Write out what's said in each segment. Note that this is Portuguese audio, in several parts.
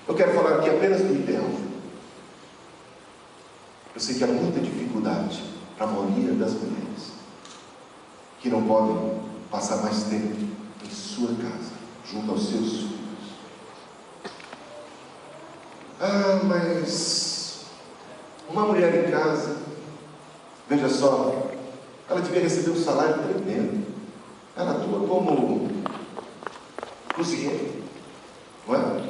Eu quero falar aqui apenas do ideal. Eu sei que há muita dificuldade para a maioria das mulheres que não podem passar mais tempo em sua casa, junto aos seus filhos. Ah, mas uma mulher em casa, veja só, ela devia receber um salário tremendo. Ela atua como cozinheira, não é?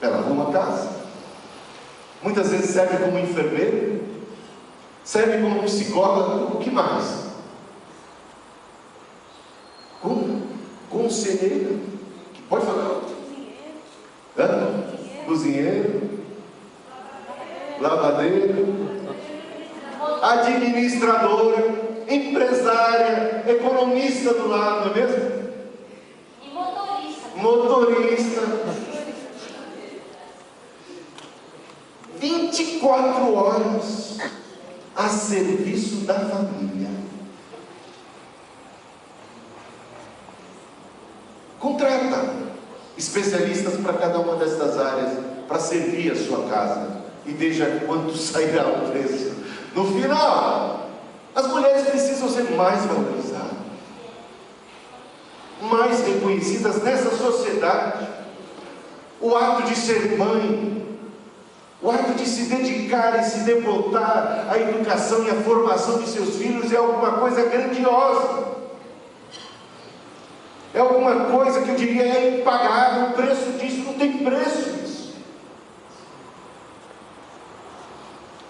Ela arruma a casa, muitas vezes serve como enfermeira, serve como psicóloga, o que mais? Como conselheira, que pode falar? Cozinheiro, lavadeiro, administradora, empresária, economista do lado, não é mesmo? E motorista. Motorista. 24 horas a serviço da família. Contrata especialistas para cada uma destas áreas, para servir a sua casa, e veja quanto sairá o preço. No final, as mulheres precisam ser mais valorizadas, mais reconhecidas nessa sociedade. O ato de ser mãe, o ato de se dedicar e se devotar à educação e à formação de seus filhos é alguma coisa grandiosa. É alguma coisa que eu diria é impagável. O preço disso não tem preço isso.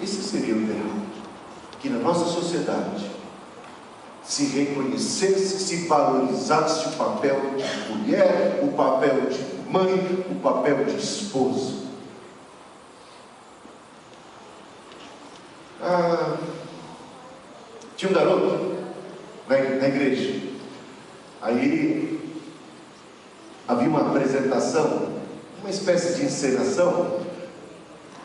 Esse seria o ideal, que na nossa sociedade se reconhecesse, se valorizasse o papel de mulher, o papel de mãe, o papel de esposa. Tinha um garoto na igreja. Aí havia uma apresentação, uma espécie de encenação,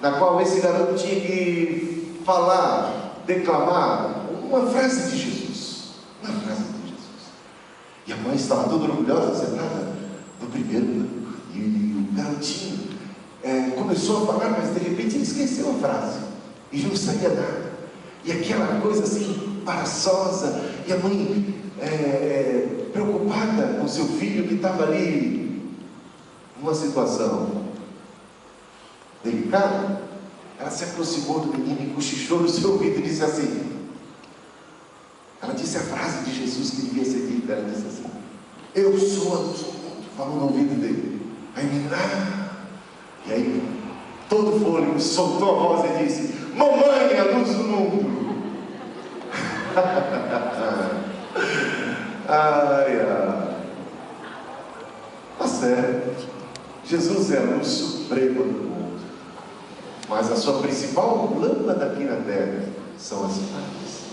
na qual esse garoto tinha que falar, declamar uma frase de Jesus. Uma frase de Jesus. E a mãe estava toda orgulhosa, sentada no primeiro banco. E o garotinho começou a falar, mas de repente ele esqueceu a frase. E não saía nada. E aquela coisa assim, embaraçosa. E a mãe preocupada com seu filho que estava ali numa situação delicada, ela se aproximou do menino e cochichou no seu ouvido e disse assim, ela disse a frase de Jesus que devia ser dita, ela disse assim, eu sou a luz do mundo, falou no ouvido dele. Aí o menino, e aí todo fôlego soltou a voz e disse, mamãe é a luz do mundo. Tá certo, Jesus é a luz suprema do mundo, mas a sua principal lâmpada aqui na terra são as mães.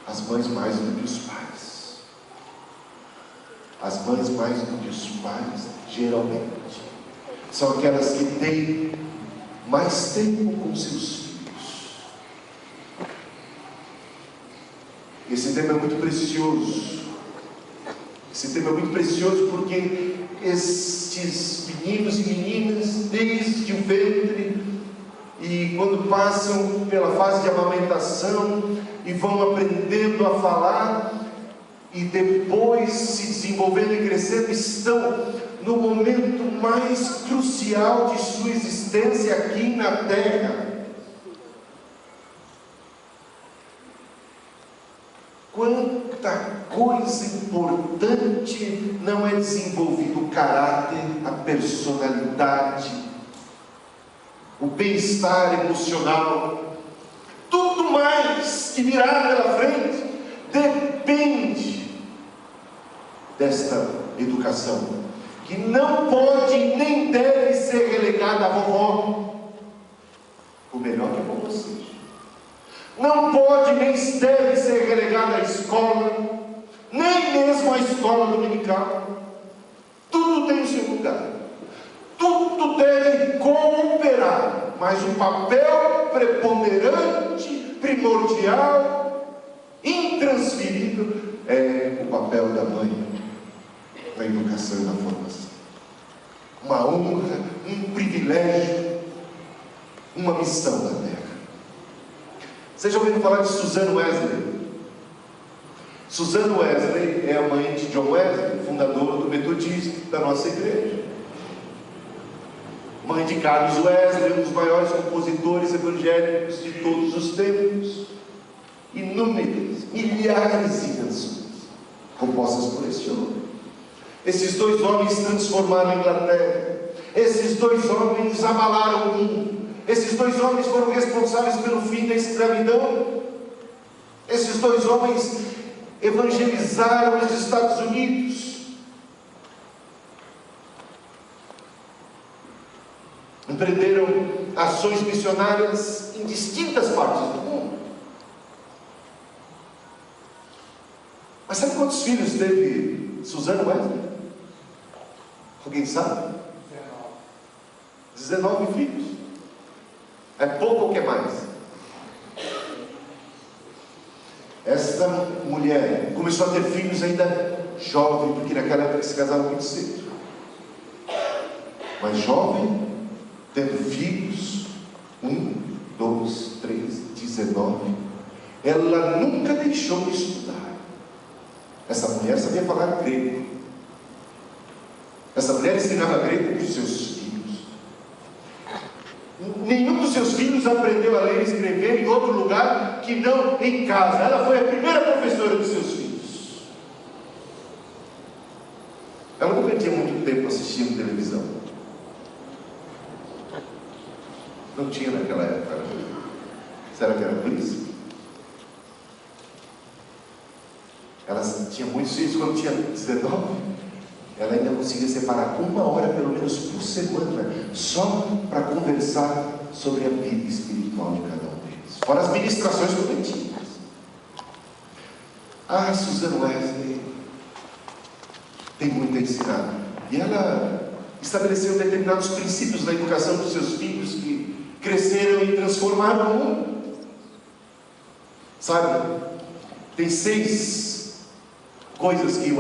As mães mais do que os pais. As mães mais do que os pais, geralmente, são aquelas que têm mais tempo com seus filhos. Esse tema é muito precioso. Esse tema é muito precioso porque estes meninos e meninas, desde o ventre, e quando passam pela fase de amamentação e vão aprendendo a falar, e depois se desenvolvendo e crescendo, estão no momento mais crucial de sua existência aqui na terra. Quanta coisa importante não é desenvolvido: o caráter, a personalidade, o bem-estar emocional, tudo mais que virá pela frente depende desta educação, que não pode nem deve ser relegada à vovó, o melhor que a vovó seja. Não pode nem deve ser relegada à escola, nem mesmo à escola dominical. Tudo tem o seu lugar, tudo deve cooperar, mas o papel preponderante, primordial, intransferível é o papel da mãe. na educação e na formação. Uma honra, um privilégio, uma missão na terra. Vocês já ouviram falar de Susan Wesley? Susan Wesley é a mãe de John Wesley, fundador do metodismo da nossa igreja. Mãe de Carlos Wesley, um dos maiores compositores evangélicos de todos os tempos. Inúmeras, milhares de canções compostas por esse homem. Esses dois homens transformaram a Inglaterra. Esses dois homens abalaram o mundo. Esses dois homens foram responsáveis pelo fim da escravidão. Esses dois homens evangelizaram os Estados Unidos. Empreenderam ações missionárias em distintas partes do mundo. Mas sabe quantos filhos teve Susan Wesley? Alguém sabe? 19 filhos. É pouco ou que mais? Esta mulher começou a ter filhos ainda jovem, porque naquela época se casavam muito cedo. Mas jovem, tendo filhos, 1, 2, 3, 19, ela nunca deixou de estudar. Essa mulher sabia falar grego. Essa mulher ensinava grego para os seus filhos. Nenhum dos seus filhos aprendeu a ler e escrever em outro lugar que não em casa. Ela foi a primeira professora dos seus filhos. Ela não perdia muito tempo assistindo televisão. Não tinha naquela época. Será que era por isso? Ela tinha muitos filhos. Quando tinha 19, ela ainda conseguia separar 1 hora pelo menos por semana só para conversar sobre a vida espiritual de cada um deles, fora as ministrações coletivas. Susan Wesley tem muito a ensinar, e ela estabeleceu determinados princípios na educação dos seus filhos que cresceram e transformaram o mundo. Sabe, tem 6 coisas que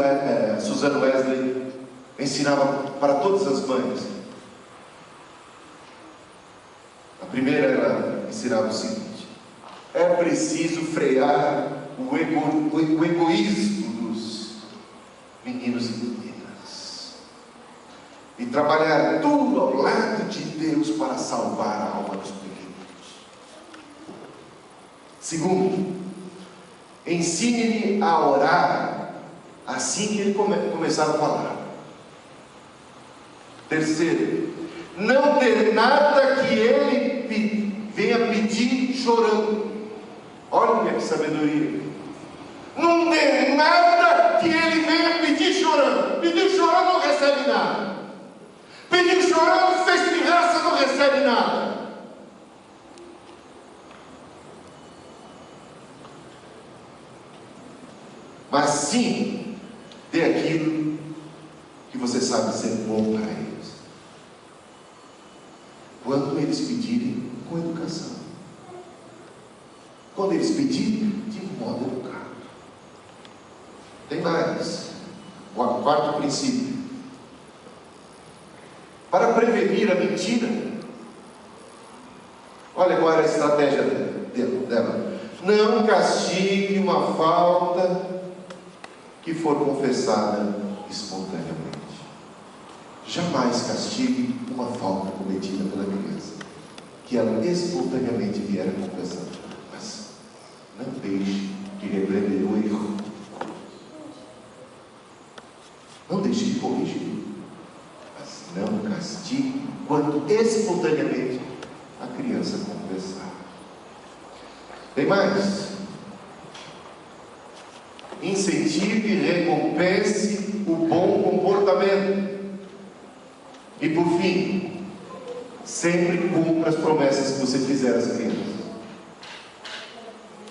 Susan Wesley ensinava para todas as mães. A primeira, ela ensinava o seguinte: é preciso frear o egoísmo dos meninos e meninas e trabalhar tudo ao lado de Deus para salvar a alma dos pequenos. Segundo, ensine-lhe a orar assim que ele começar a falar. Terceiro, não dê nada que ele venha pedir chorando. Olha que sabedoria. Não dê nada que ele venha pedir chorando. Pediu chorando, não recebe nada. Pediu chorando, fez pirraça, não recebe nada. Mas sim, dê aquilo que você sabe ser bom para eles. Quando eles pedirem, com educação. Quando eles pedirem, de modo educado. Tem mais. O quarto princípio. Para prevenir a mentira, olha qual era a estratégia dela. Não castigue uma falta que for confessada espontaneamente. Jamais castigue uma falta cometida pela criança que ela espontaneamente vier a confessar. Mas não deixe de repreender o erro. Não deixe de corrigir. Mas não castigue quando espontaneamente a criança confessar. Tem mais. Incentive e recompense o bom comportamento. E por fim, sempre cumpra as promessas que você fizer às crianças.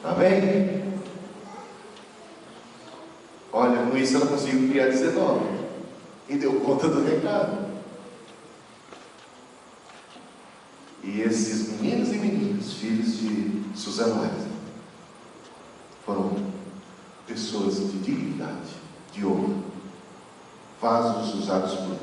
Amém? Olha, com isso ela conseguiu criar 19 e deu conta do recado. E esses meninos e meninas, filhos de Susan Wesley, foram pessoas de dignidade, de honra, vasos usados por